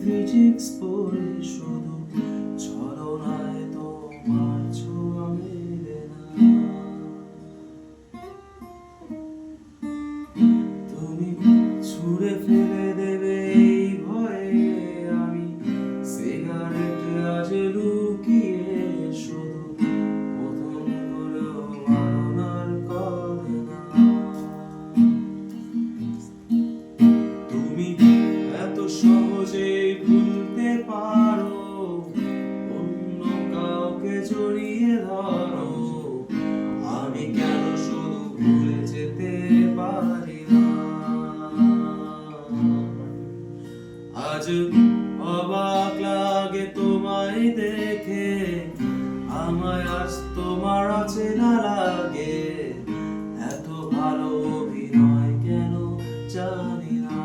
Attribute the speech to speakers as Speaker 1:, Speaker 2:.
Speaker 1: Physics পড়ে শুধু ছলনায় তোমার ছোঁয়া মেলে না। তুমি ছুঁড়ে ফেলে দেবে এই ভয়ে আমি সিগারেট আজ লুকিয়ে শুধু প্রথম করেও মানার করে না। তুমি এত সহজেই ভুলতে পারো, অন্য কাউকে জড়িয়ে ধরো, আমি কেন শুধু ভুলে যেতে পারি না। আজ অবাক লাগে তোমায় দেখে, আমায় আজ তোমার অচেনা লাগে, এত ভালো অভিনয় কেন জানি না।